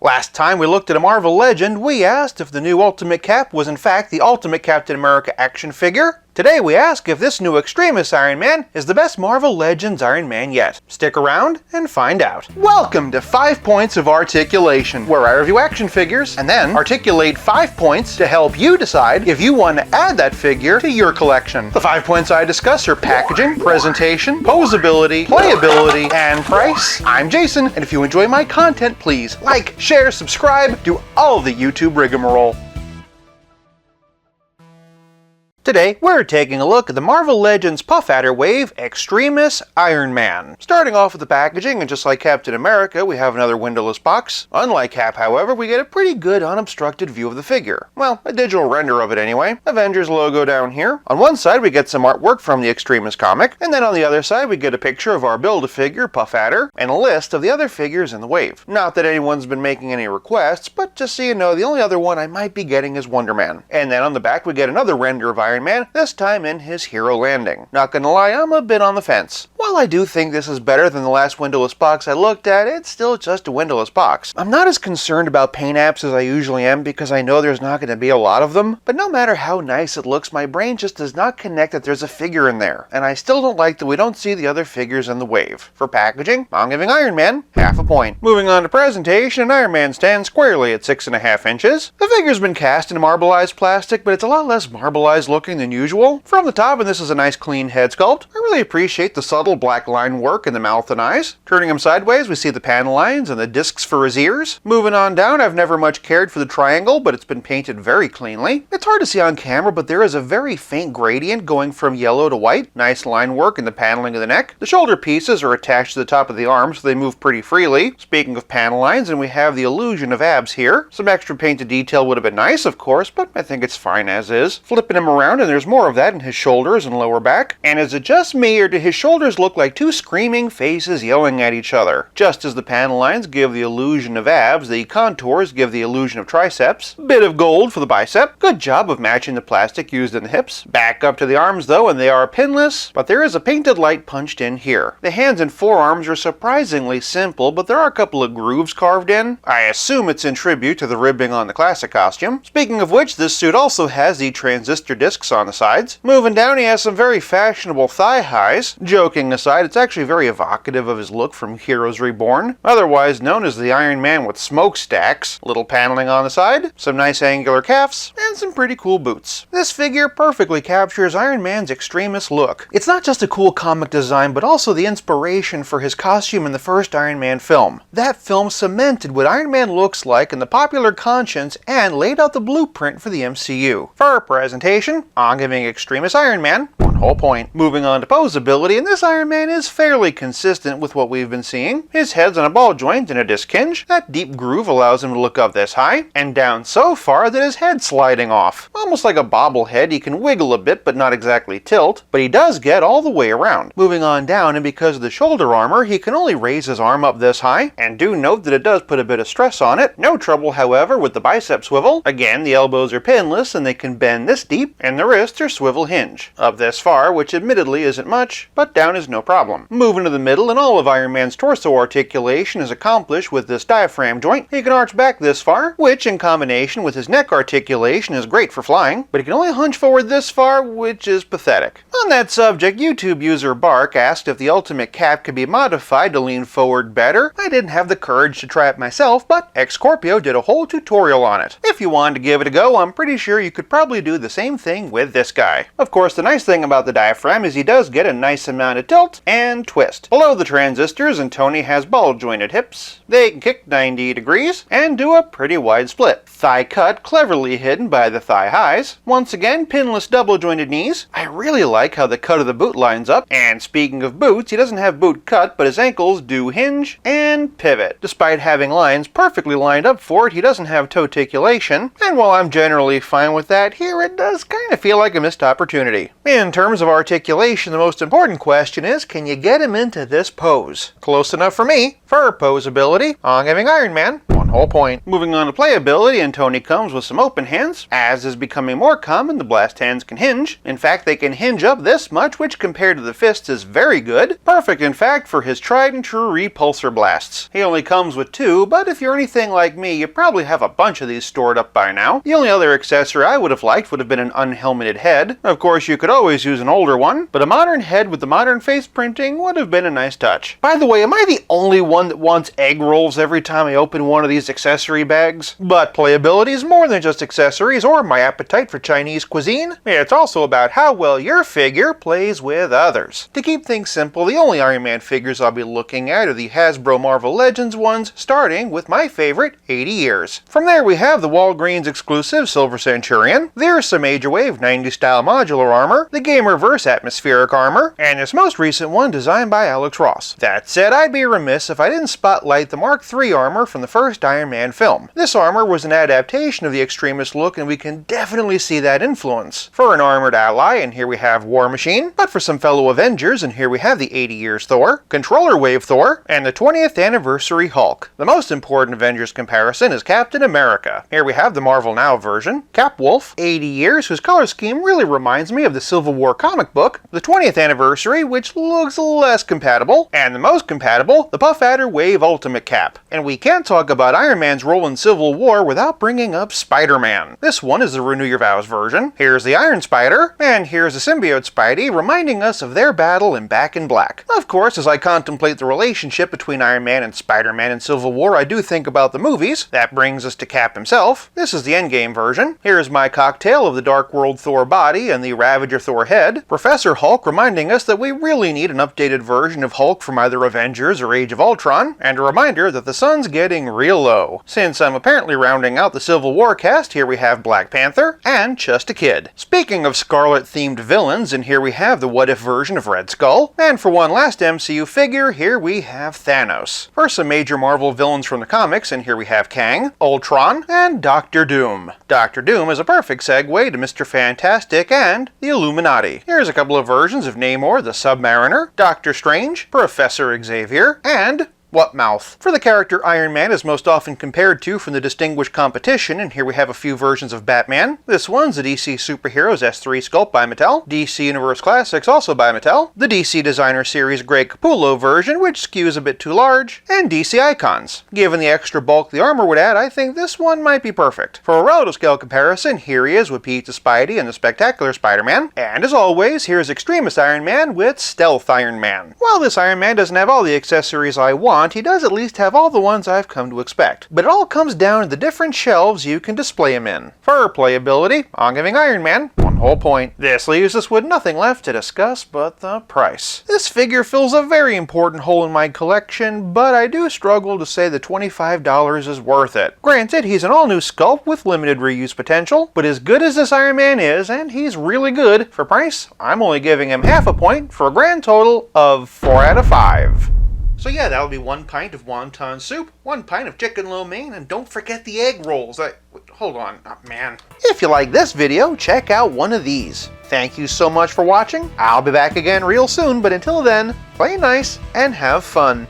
Last time we looked at a Marvel Legend, we asked if the new Ultimate Cap was in fact the Ultimate Captain America action figure. Today we ask if this new Extremis Iron Man is the best Marvel Legends Iron Man yet. Stick around and find out. Welcome to 5 Points of Articulation, where I review action figures and then articulate 5 points to help you decide if you want to add that figure to your collection. The 5 points I discuss are packaging, presentation, posability, playability, and price. I'm Jason, and if you enjoy my content, please like, share, subscribe, do all the YouTube rigmarole. Today, we're taking a look at the Marvel Legends Puff Adder Wave Extremis Iron Man. Starting off with the packaging, and just like Captain America, we have another windowless box. Unlike Cap, however, we get a pretty good unobstructed view of the figure. Well, a digital render of it anyway. Avengers logo down here. On one side, we get some artwork from the Extremis comic, and then on the other side, we get a picture of our Build-A-Figure Puff Adder, and a list of the other figures in the wave. Not that anyone's been making any requests, but just so you know, the only other one I might be getting is Wonder Man. And then on the back, we get another render of Iron Man, this time in his hero landing. Not gonna lie, I'm a bit on the fence. While I do think this is better than the last windowless box I looked at, it's still just a windowless box. I'm not as concerned about paint apps as I usually am because I know there's not gonna be a lot of them, but no matter how nice it looks, my brain just does not connect that there's a figure in there. And I still don't like that we don't see the other figures in the wave. For packaging, I'm giving Iron Man half a point. Moving on to presentation, Iron Man stands squarely at 6.5 inches. The figure's been cast in marbleized plastic, but it's a lot less marbleized looking than usual. From the top, and this is a nice clean head sculpt, I really appreciate the subtle black line work in the mouth and eyes. Turning him sideways, we see the panel lines and the discs for his ears. Moving on down, I've never much cared for the triangle, but it's been painted very cleanly. It's hard to see on camera, but there is a very faint gradient going from yellow to white. Nice line work in the paneling of the neck. The shoulder pieces are attached to the top of the arm, so they move pretty freely. Speaking of panel lines, and we have the illusion of abs here. Some extra painted detail would have been nice, of course, but I think it's fine as is. Flipping him around, and there's more of that in his shoulders and lower back. And is it just me, or do his shoulders look like two screaming faces yelling at each other? Just as the panel lines give the illusion of abs, the contours give the illusion of triceps. Bit of gold for the bicep. Good job of matching the plastic used in the hips. Back up to the arms though, and they are pinless, but there is a painted light punched in here. The hands and forearms are surprisingly simple, but there are a couple of grooves carved in. I assume it's in tribute to the ribbing on the classic costume. Speaking of which, this suit also has the transistor discs on the sides. Moving down, he has some very fashionable thigh highs. Joking aside, it's actually very evocative of his look from Heroes Reborn, otherwise known as the Iron Man with smokestacks. Little paneling on the side, some nice angular calves, and some pretty cool boots. This figure perfectly captures Iron Man's Extremis look. It's not just a cool comic design, but also the inspiration for his costume in the first Iron Man film. That film cemented what Iron Man looks like in the popular conscience and laid out the blueprint for the MCU. For our presentation, I'm giving Extremis Iron Man 1 whole point. Moving on to posability, and this Iron Man is fairly consistent with what we've been seeing. His head's on a ball joint and a disc hinge. That deep groove allows him to look up this high, and down so far that his head's sliding off. Almost like a bobblehead, he can wiggle a bit but not exactly tilt, but he does get all the way around. Moving on down, and because of the shoulder armor, he can only raise his arm up this high, and do note that it does put a bit of stress on it. No trouble, however, with the bicep swivel. Again, the elbows are pinless and they can bend this deep, and the wrists are swivel hinge. Up this far, which admittedly isn't much, but down is no problem. Moving to the middle, and all of Iron Man's torso articulation is accomplished with this diaphragm joint. He can arch back this far, which in combination with his neck articulation is great for flying, but he can only hunch forward this far, which is pathetic. On that subject, YouTube user Bark asked if the Ultimate Cap could be modified to lean forward better. I didn't have the courage to try it myself, but X-Scorpio did a whole tutorial on it. If you wanted to give it a go, I'm pretty sure you could probably do the same thing with this guy. Of course, the nice thing about the diaphragm is he does get a nice amount of tilt and twist. Below the transistors, and Tony has ball jointed hips. They can kick 90 degrees and do a pretty wide split. Thigh cut cleverly hidden by the thigh highs. Once again, pinless double jointed knees. I really like how the cut of the boot lines up. And speaking of boots, he doesn't have boot cut, but his ankles do hinge and pivot. Despite having lines perfectly lined up for it, he doesn't have toe articulation. And while I'm generally fine with that, here it does kind of feel like a missed opportunity. In terms of articulation, the most important question is, can you get him into this pose? Close enough for me. For posability, I'm giving Iron Man 1 whole point. Moving on to playability, and Tony comes with some open hands. As is becoming more common, the blast hands can hinge. In fact, they can hinge up this much, which compared to the fists is very good. Perfect, in fact, for his tried and true repulsor blasts. He only comes with 2, but if you're anything like me, you probably have a bunch of these stored up by now. The only other accessory I would have liked would have been an unhelmeted head. Of course, you could always use an older one, but a modern head with the modern face printing would have been a nice touch. By the way, am I the only one that wants egg rolls every time I open one of these accessory bags? But playability is more than just accessories or my appetite for Chinese cuisine. It's also about how well your figure plays with others. To keep things simple, the only Iron Man figures I'll be looking at are the Hasbro Marvel Legends ones, starting with my favorite, 80 Years. From there we have the Walgreens exclusive Silver Centurion, there's some Age of Wave 90s style modular armor, the Gamerverse atmospheric armor, and this most recent one designed by Alex Ross. That said, I'd be remiss if I didn't spotlight the Mark III armor from the first Iron Man film. This armor was an adaptation of the Extremis look, and we can definitely see that influence. For an armored ally, and here we have War Machine, but for some fellow Avengers, and here we have the 80 Years Thor, Controller Wave Thor, and the 20th Anniversary Hulk. The most important Avengers comparison is Captain America. Here we have the Marvel Now version, Cap Wolf, 80 Years, whose color scheme really reminds me of the Civil War comic book, the 20th Anniversary, which looks less compatible, and the most compatible, the Puff Adder Wave Ultimate Cap. And we can't talk about Iron Man's role in Civil War without bringing up Spider-Man. This one is the Renew Your Vows version. Here's the Iron Spider, and here's the Symbiote Spidey, reminding us of their battle in Back in Black. Of course, as I contemplate the relationship between Iron Man and Spider-Man in Civil War, I do think about the movies. That brings us to Cap himself. This is the Endgame version. Here's my cocktail of the Dark World Thor body and the Ravager Thor head. Professor Hulk reminding us that we really need an updated version of Hulk from either Avengers or Age of Ultron, and a reminder that the sun's getting real low. Since I'm apparently rounding out the Civil War cast, here we have Black Panther and Just a Kid. Speaking of Scarlet-themed villains, and here we have the What If version of Red Skull, and for one last MCU figure, here we have Thanos. For some major Marvel villains from the comics, and here we have Kang, Ultron, and Doctor Doom. Doctor Doom is a perfect segue to Mr. Fantastic and the Illuminati. Here's a couple of versions of Namor the Submariner, Doctor Strange, Professor Xavier, and Whatmouth. For the character Iron Man is most often compared to from the Distinguished Competition, and here we have a few versions of Batman. This one's the DC Superheroes S3 sculpt by Mattel, DC Universe Classics also by Mattel, the DC Designer Series Greg Capullo version, which skews a bit too large, and DC Icons. Given the extra bulk the armor would add, I think this one might be perfect. For a relative scale comparison, here he is with Pizza Spidey and the Spectacular Spider-Man, and as always, here's Extremis Iron Man with Stealth Iron Man. While this Iron Man doesn't have all the accessories I want, he does at least have all the ones I've come to expect. But it all comes down to the different shelves you can display him in. For playability, I'm giving Iron Man one whole point. This leaves us with nothing left to discuss but the price. This figure fills a very important hole in my collection, but I do struggle to say the $25 is worth it. Granted, he's an all-new sculpt with limited reuse potential, but as good as this Iron Man is, and he's really good, for price, I'm only giving him half a point for a grand total of 4 out of 5. So yeah, that'll be 1 pint of wonton soup, 1 pint of chicken lo mein, and don't forget the egg rolls. Hold on, oh, man. If you like this video, check out one of these. Thank you so much for watching. I'll be back again real soon, but until then, play nice and have fun.